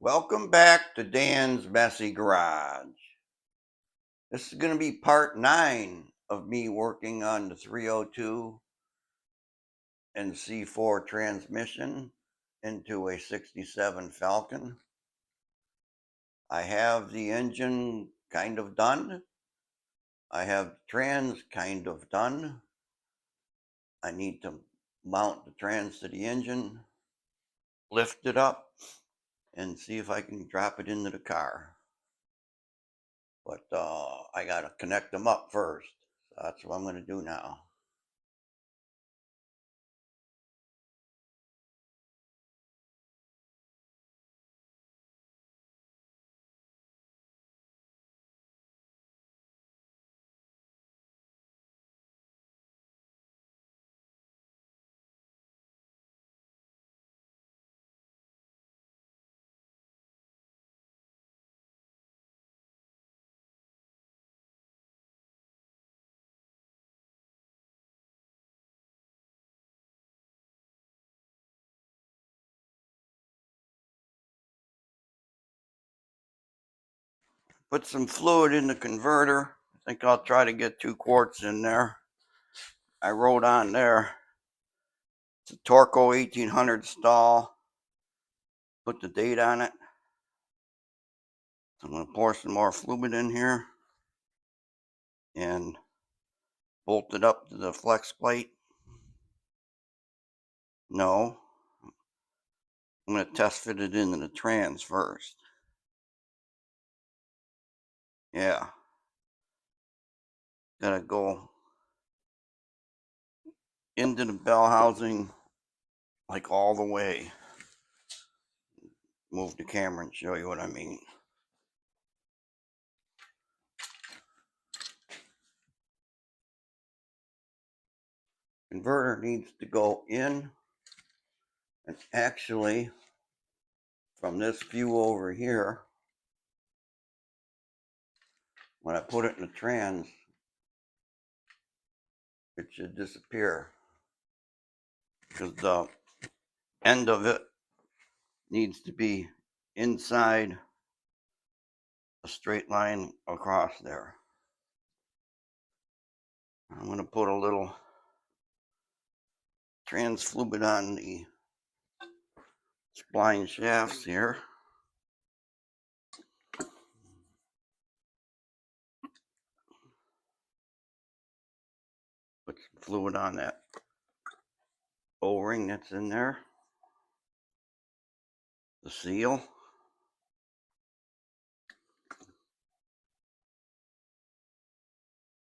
Welcome back to Dan's Messy Garage. This is going to be part 9 of me working on the 302 and C4 transmission into a 67 Falcon. I have the engine kind of done. I have trans kind of done. I need to mount the trans to the engine, lift it up, and see if I can drop it into the car. But I got to connect them up first. So that's what I'm going to do now. Put some fluid in the converter. I think I'll try to get 2 quarts in there. I wrote on there, it's a Torco 1800 stall. Put the date on it. So I'm going to pour some more fluid in here and bolt it up to the flex plate. No, I'm going to test fit it into the trans first. Yeah, gotta go into the bell housing like all the way. Move the camera and show you what I mean. Converter needs to go in, and actually from this view over here, when I put it in the trans, it should disappear because the end of it needs to be inside a straight line across there. I'm going to put a little trans fluid on the spline shafts here. Put some fluid on that O-ring that's in there. The seal.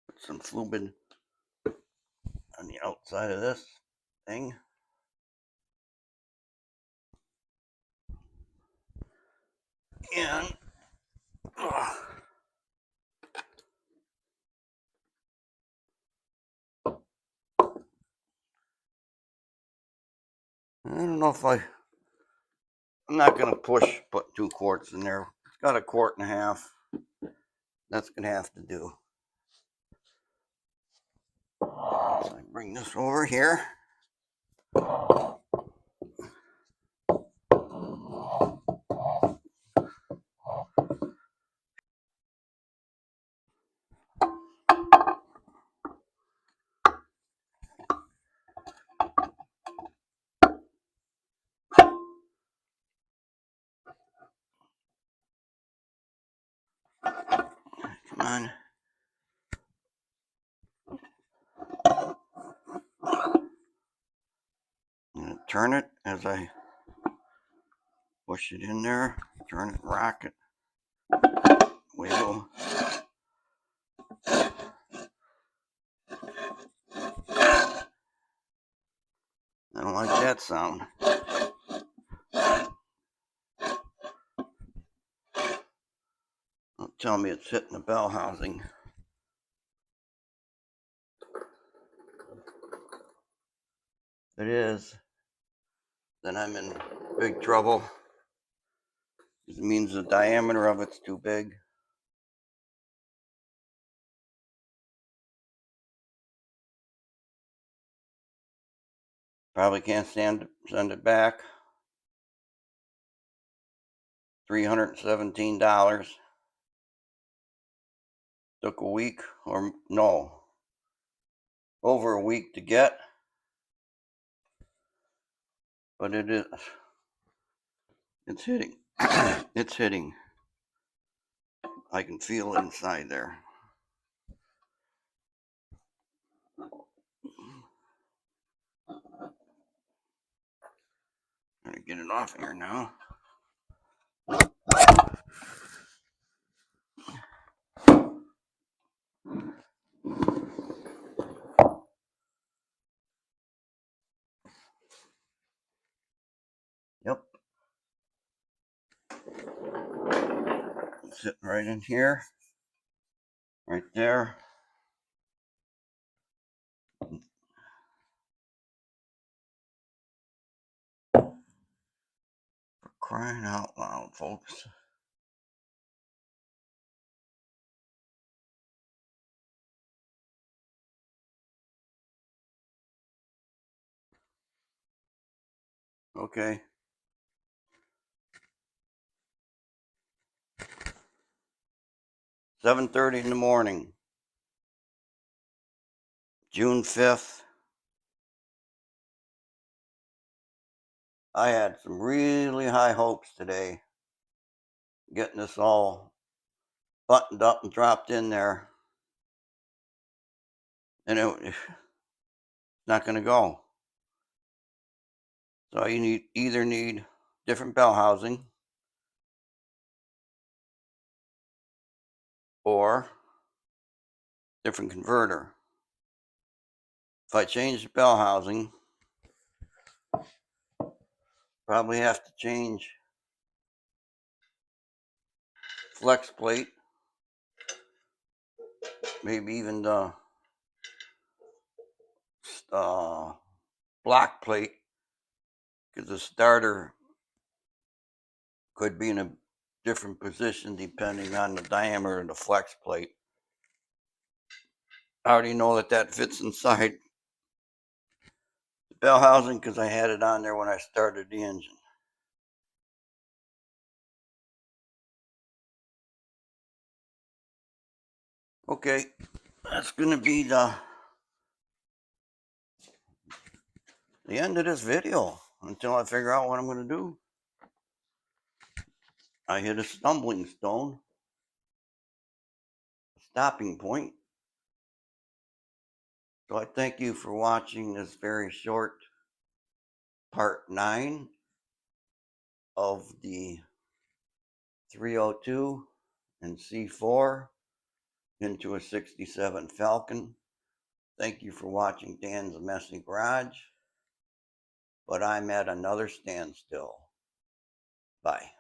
Put some fluid on the outside of this thing. And I don't know if I'm not going to put 2 quarts in there. It's got 1.5 quarts. That's going to have to do. So I bring this over here. Come on. I'm going to turn it as I push it in there. Turn it, rock it, wiggle. I don't like that sound. Don't tell me it's hitting the bell housing. If it is, then I'm in big trouble. It means the diameter of it's too big. Probably can't send it back. $317. Took a week, or no, over a week to get, but it's hitting. It's hitting. I can feel it inside there. I'm gonna get it off here now. Yep. It's sitting right in here. Right there. For crying out loud, folks. Okay. $7:30 in the morning. June 5th. I had some really high hopes today. Getting this all buttoned up and dropped in there. And it's not going to go. So you either need different bell housing or different converter. If I change the bell housing, probably have to change flex plate, maybe even the block plate, because the starter could be in a different position depending on the diameter of the flex plate. I already know that fits inside the bell housing because I had it on there when I started the engine. Okay, that's going to be the end of this video until I figure out what I'm going to do. I hit a stumbling stone, a stopping point. So I thank you for watching this very short part 9 of the 302 and C4 into a 67 Falcon. Thank you for watching Dan's Messy Garage, but I'm at another standstill. Bye.